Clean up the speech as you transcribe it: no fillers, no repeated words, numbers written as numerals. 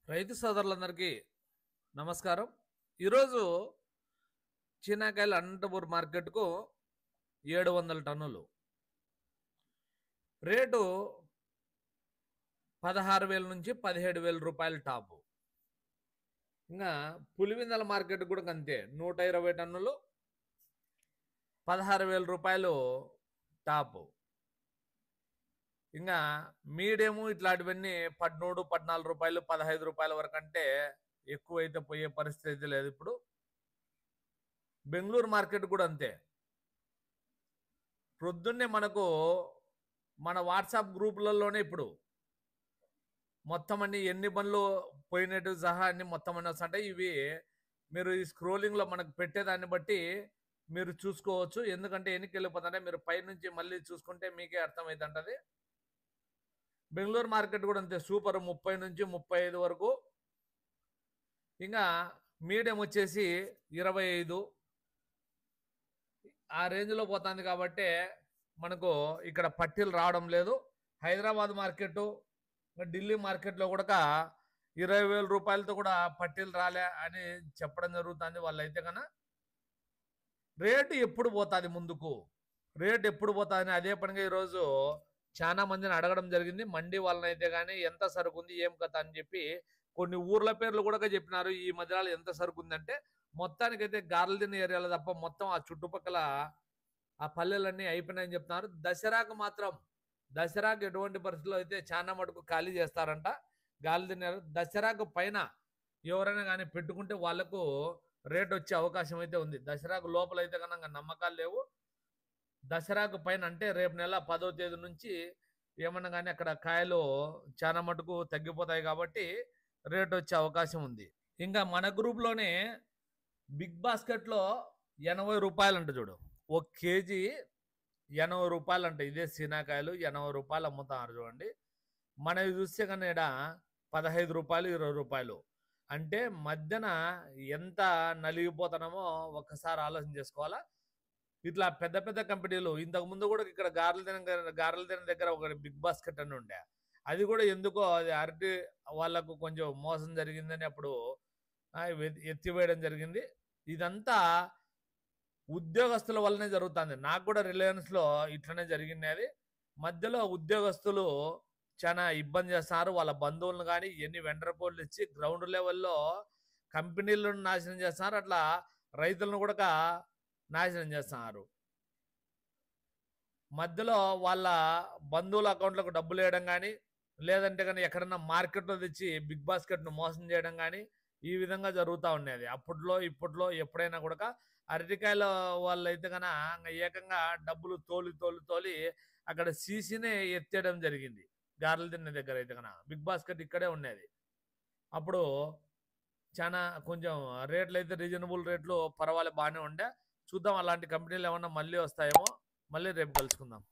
రైతు సోదరులందరికీ నమస్కారం. ఈరోజు చీనాకాయలు అనంతపూర్ మార్కెట్కు 700 టన్నులు రేటు 16,000 నుంచి 17,000 రూపాయలు టాపు. ఇంకా పులివెందుల మార్కెట్ కూడా అంతే, 120 టన్నులు 16,000 రూపాయలు టాపు. ఇంకా మీడియము ఇట్లాంటివన్నీ 13, 14 రూపాయలు, 15 రూపాయల వరకు అంటే ఎక్కువైతే పోయే పరిస్థితి లేదు. ఇప్పుడు బెంగళూరు మార్కెట్ కూడా అంతే. ప్రొద్దున్నే మనకు మన వాట్సాప్ గ్రూపులలోనే ఇప్పుడు మొత్తం అన్ని ఎన్ని బండ్లు పోయినట్టు సహా అన్ని మొత్తం అన్ని వస్తుంటాయి. ఇవి మీరు ఈ స్క్రోలింగ్లో మనకు పెట్టేదాన్ని బట్టి మీరు చూసుకోవచ్చు. ఎందుకంటే ఎన్నికి వెళ్ళిపోతుంటే మీరు పైనుంచి మళ్ళీ చూసుకుంటే మీకే అర్థమవుతుంటుంది. బెంగళూరు మార్కెట్ కూడా అంతే, సూపర్ 30 నుంచి 35 వరకు. ఇంకా మీడియం వచ్చేసి 25 ఆ రేంజ్లో పోతుంది. కాబట్టి మనకు ఇక్కడ పట్టీలు రావడం లేదు. హైదరాబాద్ మార్కెట్, ఢిల్లీ మార్కెట్లో కూడా 20,000 రూపాయలతో కూడా పట్టీలు రాలే అని చెప్పడం జరుగుతుంది. వాళ్ళైతే కన్నా రేటు ఎప్పుడు పోతుంది ముందుకు, రేటు ఎప్పుడు పోతుంది అదే పనిగా ఈరోజు చాలా మందిని అడగడం జరిగింది. మండి వాళ్ళనైతే కానీ ఎంత సరుకు ఉంది ఏం కథ అని చెప్పి కొన్ని ఊర్ల పేర్లు కూడా చెప్పినారు. ఈ మధ్యలో ఎంత సరుకు ఉందంటే మొత్తానికైతే గార్లదిన్న ఏరియాలో తప్ప మొత్తం ఆ చుట్టుపక్కల ఆ పల్లెలన్నీ అయిపోయినాయని చెప్తున్నారు. దసరాకు ఎటువంటి పరిస్థితుల్లో అయితే చాలా మటుకు ఖాళీ చేస్తారంట. గాలిదిన్న దసరాకు పైన ఎవరైనా కానీ పెట్టుకుంటే వాళ్లకు రేట్ వచ్చే అవకాశం అయితే ఉంది. దసరాకు లోపల అయితే కనుక నమ్మకాలు లేవు. దసరాకు పైన అంటే రేపు నెల 10వ తేదీ నుంచి ఏమన్నా కానీ అక్కడ కాయలు చాలా మటుకు తగ్గిపోతాయి. కాబట్టి రేట్ వచ్చే అవకాశం ఉంది. ఇంకా మన గ్రూప్లోనే బిగ్ బాస్కెట్లో 80 రూపాయలు అంట చూడు, 1 కేజీ 80 రూపాయలు అంట. ఇదే సీనాకాయలు 80 రూపాయలు అమ్ముతున్నారు చూడండి. మనవి చూస్తే కన్నా ఇక్కడ 15 రూపాయలు 20 రూపాయలు అంటే మధ్యన ఎంత నలిగిపోతున్నామో ఒక్కసారి ఆలోచన చేసుకోవాలా. ఇట్లా పెద్ద పెద్ద కంపెనీలు ఇంతకు ముందు కూడా ఇక్కడ గారెలదిన దగ్గర ఒక బిగ్ బాస్కెట్ అని ఉండే, అది కూడా ఎందుకో అది అరటి వాళ్ళకు కొంచెం మోసం జరిగిందని అప్పుడు ఎత్తివేయడం జరిగింది. ఇదంతా ఉద్యోగస్తుల వల్లనే జరుగుతుంది. నాకు కూడా రిలయన్స్లో ఇట్లనే జరిగింది. అది మధ్యలో ఉద్యోగస్తులు చాలా ఇబ్బంది చేస్తున్నారు. వాళ్ళ బంధువులను కానీ ఎన్ని వెండర్ కోడ్లు ఇచ్చి గ్రౌండ్ లెవెల్లో కంపెనీలను నాశనం చేస్తున్నారు. అట్లా రైతులను కూడా నాశనం చేస్తున్నారు. మధ్యలో వాళ్ళ బంధువుల అకౌంట్లకు డబ్బులు వేయడం కానీ లేదంటే కానీ ఎక్కడన్నా మార్కెట్లో తెచ్చి బిగ్ బాస్కెట్ను మోసం చేయడం కానీ ఈ విధంగా జరుగుతూ ఉండేది. అప్పట్లో ఇప్పట్లో ఎప్పుడైనా కూడా అరటికాయల వాళ్ళు అయితే కన్నా ఏకంగా డబ్బులు తోలి అక్కడ సీసీనే ఎత్తేయడం జరిగింది. గారెలదిన్న దగ్గర అయితే కన్నా బిగ్ బాస్కెట్ ఇక్కడే ఉండేది. అప్పుడు చాలా కొంచెం రేట్లు అయితే రీజనబుల్ రేట్లు పర్వాలేదు, బాగానే ఉండే. చూద్దాం అలాంటి కంపెనీలు ఏమన్నా మళ్ళీ వస్తాయేమో. మళ్ళీ రేపు కలుసుకుందాం.